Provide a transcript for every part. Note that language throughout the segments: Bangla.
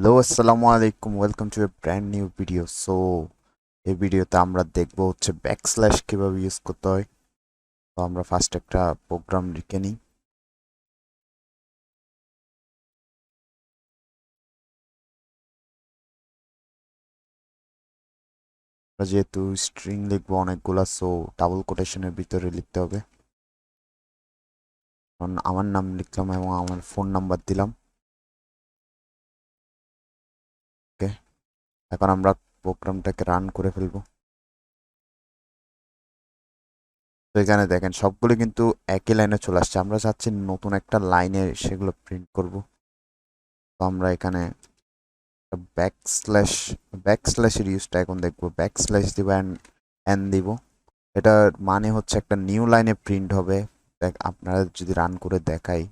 হ্যালো আসসালামু আলাইকুম, welcome to A brand new video. এই ভিডিওতে আমরা দেখব হচ্ছে ব্যাকস্ল্যাশ কিভাবে ইউজ করতে হয়। তো আমরা ফার্স্ট একটা প্রোগ্রাম লিখে নিই। আমরা যেহেতু স্ট্রিং লিখবো অনেকগুলা, সো ডাবল কোটেশনের ভিতরে লিখতে হবে। কারণ আমার নাম লিখলাম এবং আমার ফোন নাম্বার দিলাম। ওকে, এখন আমরা প্রোগ্রামটাকে রান করে ফেলবো। তো এখানে দেখেন সবগুলো কিন্তু একই লাইনে চলে আসছে। আমরা চাচ্ছি নতুন একটা লাইনে সেগুলো প্রিন্ট করব। তো আমরা এখানে ব্যাকস্ল্যাশ ব্যাকস্ল্যাশের ইউজটা এখন দেখবো। ব্যাকস্ল্যাশ দিব এন দিব। এটার মানে হচ্ছে একটা নিউ লাইনে প্রিন্ট হবে। দেখ, আপনারা যদি রান করে দেখাই,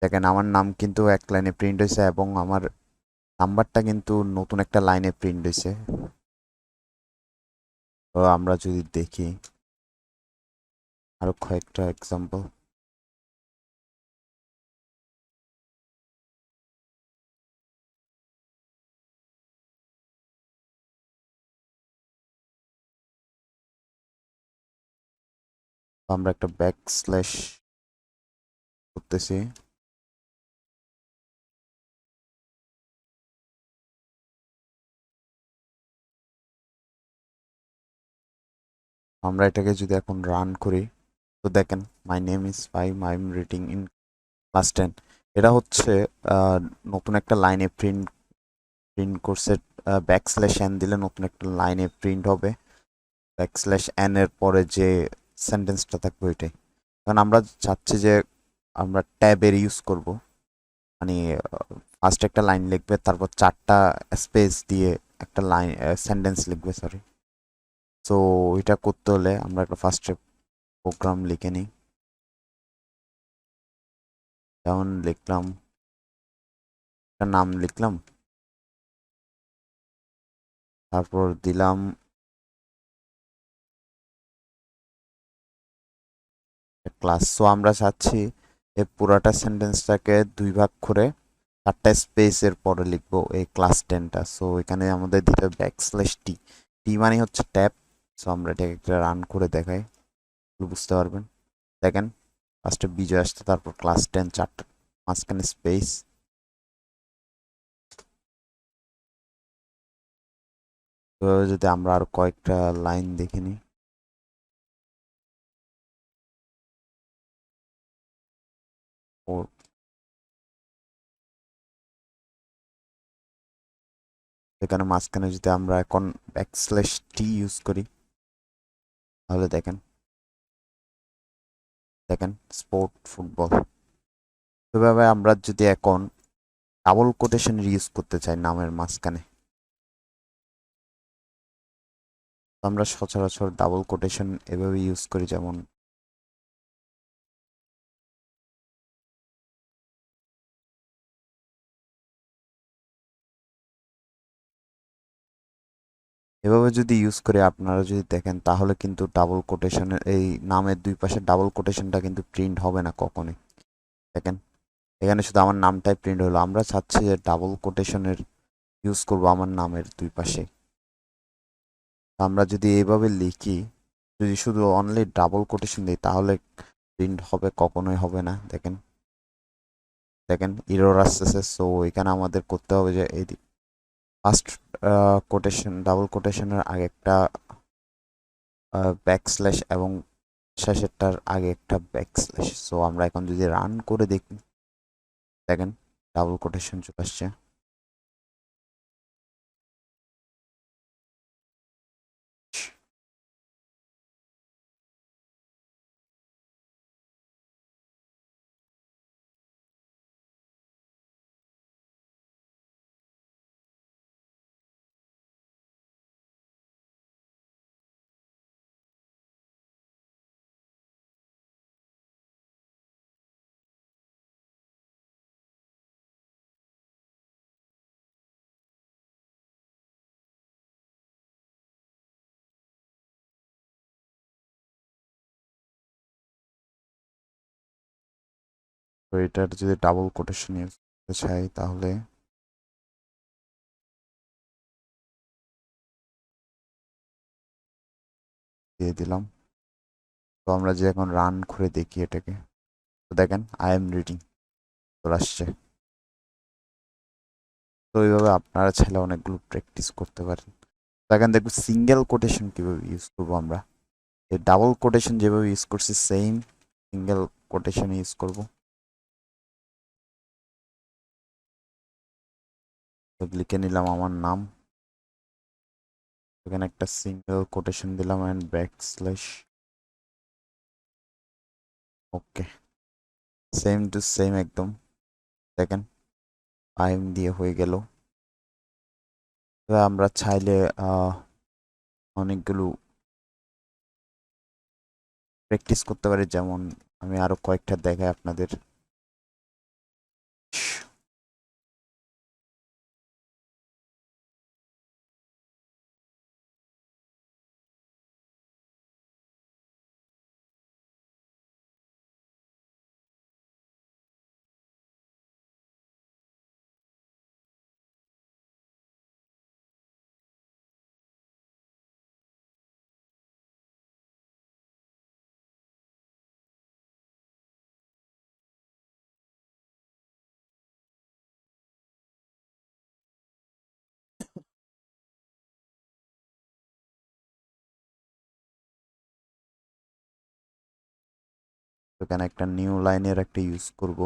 দেখেন আমার নাম কিন্তু এক লাইনে প্রিন্ট হয়েছে এবং আমার নাম্বারটা কিন্তু নতুন একটা লাইনে প্রিন্ট হয়েছে। তো আমরা যদি দেখি আরো কয়েকটা এক্সাম্পল, আমরা একটা ব্যাক স্ল্যাশ করতেছি। আমরা এটাকে যদি এখন রান করি, তো দেখেন my name is 5, I am reading in class 10। এটা হচ্ছে আহ, নতুন একটা লাইনে প্রিন্ট প্রিন্ট করছে। ব্যাকস্ল্যাশ এন দিলে নতুন একটা লাইনে প্রিন্ট হবে। ব্যাকস্ল্যাশ এন এর পরে যে সেন্টেন্সটা থাকবে ওইটাই। কারণ আমরা চাচ্ছি যে আমরা ট্যাবের ইউজ করব, মানে ফার্স্ট একটা লাইন লিখবে, তারপর চারটা স্পেস দিয়ে একটা লাইন সেন্টেন্স লিখবে, সরি। সো ওইটা করতে হলে আমরা একটা ফার্স্টে প্রোগ্রাম লিখে নিই। যেমন লিখলাম, একটা নাম লিখলাম, তারপর দিলাম ক্লাস। সো আমরা চাচ্ছি এই পুরাটা সেন্টেন্সটাকে দুই ভাগ করে চারটা স্পেসের পরে লিখবো এই ক্লাস 10টা। সো এখানে আমাদের দিতে হবে ব্যাকস্ল্যাশ টি। টি মানে হচ্ছে ট্যাব। সো আমরা এটাকে একটা রান করে দেখাই, বুঝতে পারবেন। দেখেন ফার্স্টে বিজয় আসছে, তারপর ক্লাস 10 চারটা, মাঝখানে স্পেস। তো যদি আমরা আরো কয়েকটা লাইন দেখে নিই, ও এখানে মাঝখানে যদি আমরা এখন ব্যাকস্ল্যাশ টি ইউজ করি, তাহলে দেখেন দেখেন স্পোর্ট ফুটবল। এভাবে আমরা যদি এখন ডাবল কোটেশন ইউজ করতে চাই নামের মাঝখানে, তো আমরা সচরাচর ডাবল কোটেশন এভাবে ইউজ করি। যেমন এভাবে যদি ইউজ করে আপনারা যদি দেখেন, তাহলে কিন্তু ডাবল কোটেশনের এই নামের দুই পাশে ডাবল কোটেশনটা কিন্তু প্রিন্ট হবে না কখনোই। দেখেন এখানে শুধু আমার নামটাই প্রিন্ট হলো। আমরা চাচ্ছি যে ডাবল কোটেশনের ইউজ করব আমার নামের দুই পাশে। আমরা যদি এইভাবে লিখি, যদি শুধু অনলি ডাবল কোটেশন দিই, তাহলে প্রিন্ট হবে, কখনোই হবে না। দেখেন দেখেন ইরর আসতেছে। সো এখানে আমাদের করতে হবে যে এই ফার্স্ট কোটেশন, ডাবল কোটেশনের আগে একটা ব্যাকস্ল্যাশ এবং শেষেরটার আগে একটা ব্যাকস্ল্যাশ। সো আমরা এখন যদি রান করে দেখি, দেখেন ডাবল কোটেশন চলে আসছে। তো এটার যদি ডাবল কোটেশন ইউজ চাই তাহলে দিয়ে দিলাম। তো আমরা যে এখন রান করে দেখি এটাকে, তো দেখেন আই এম রিডিং চলে আসছে। তো এইভাবে আপনারা চাইলে অনেকগুলো প্র্যাকটিস করতে পারেন। দেখেন দেখবো সিঙ্গেল কোটেশন কিভাবে ইউজ করবো আমরা। এই ডাবল কোটেশন যেভাবে ইউজ করছি সেম সিঙ্গেল কোটেশন ইউজ করব। তো লিখে নিলাম আমার নাম, এখানে একটা সিঙ্গেল কোটেশন দিলাম and backslash. Okay, same to same একদম। দেখেন আই এম দিয়ে হয়ে গেল। আমরা চাইলে অনেকগুলো প্র্যাকটিস করতে পারি, যেমন আমি আরো কয়েকটা দেখাই আপনাদের। এখানে একটা নিউ লাইনের একটা ইউজ করব।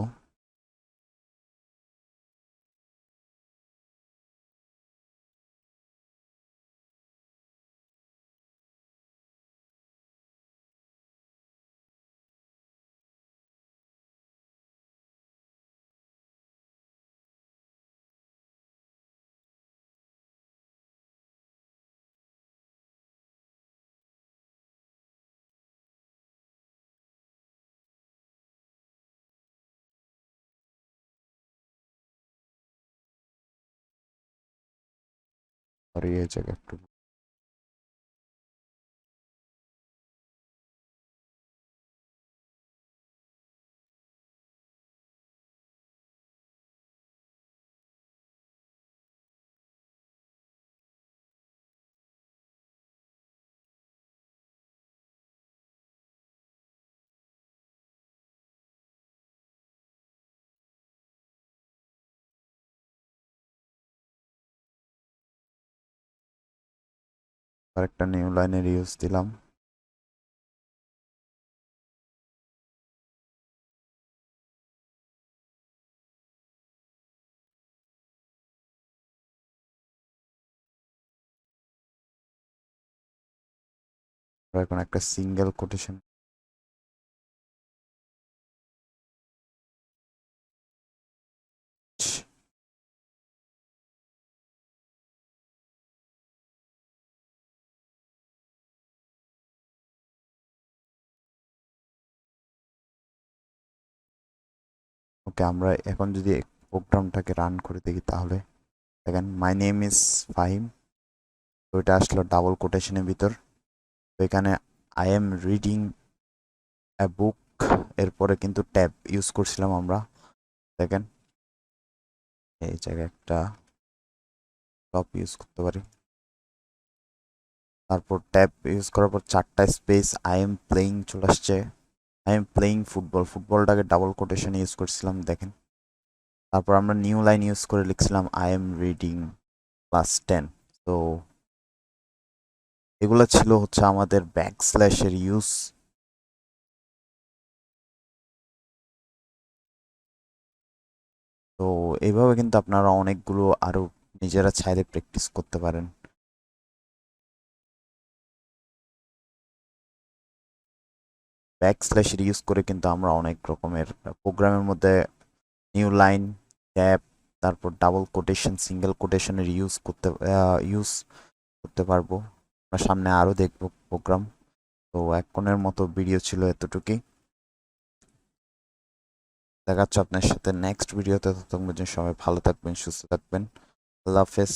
আর এই জায়গায় একটু আরেকটা নিউ লাইনের ইউজ দিলাম। এখন একটা সিঙ্গেল কোটেশন। ওকে, আমরা এখন যদি প্রোগ্রামটাকে রান করে দেখি তাহলে দেখেন মাই নেম ইজ ফাহিম। তো এটা আসলো ডাবল কোটেশনের ভিতর। তো এখানে আই এম রিডিং এ বুক, এরপরে কিন্তু ট্যাব ইউজ করছিলাম আমরা। দেখেন এই জায়গায় একটা টপ ইউজ করতে পারি। তারপর ট্যাব ইউজ করার পর চারটা স্পেস আই এম প্লেইং চলে আসছে। আই এম প্লেইং ফুটবল, ফুটবলটাকে ডাবল কোটেশনে ইউজ করছিলাম দেখেন। তারপর আমরা নিউ লাইন ইউজ করে লিখছিলাম আই এম রিডিং ক্লাস 10। তো এগুলো ছিল হচ্ছে আমাদের ব্যাকস্ল্যাশের ইউজ। তো এইভাবে কিন্তু আপনারা অনেকগুলো আরো নিজেরা চাইলে প্র্যাকটিস করতে পারেন। ব্যাকস্ল্যাশের ইউজ করে কিন্তু আমরা অনেক রকমের প্রোগ্রামের মধ্যে নিউ লাইন, ট্যাব, তারপর ডাবল কোটেশন, সিঙ্গেল কোটেশনের ইউজ করতে পারবো। আমরা সামনে আরো দেখবো প্রোগ্রাম। তো এখনের মতো ভিডিও ছিল এতটুকুই। দেখা হচ্ছে আপনার সাথে নেক্সট ভিডিওতে। ততক্ষণ পর্যন্ত সবাই ভালো থাকবেন, সুস্থ থাকবেন। আল্লাহ হাফেজ।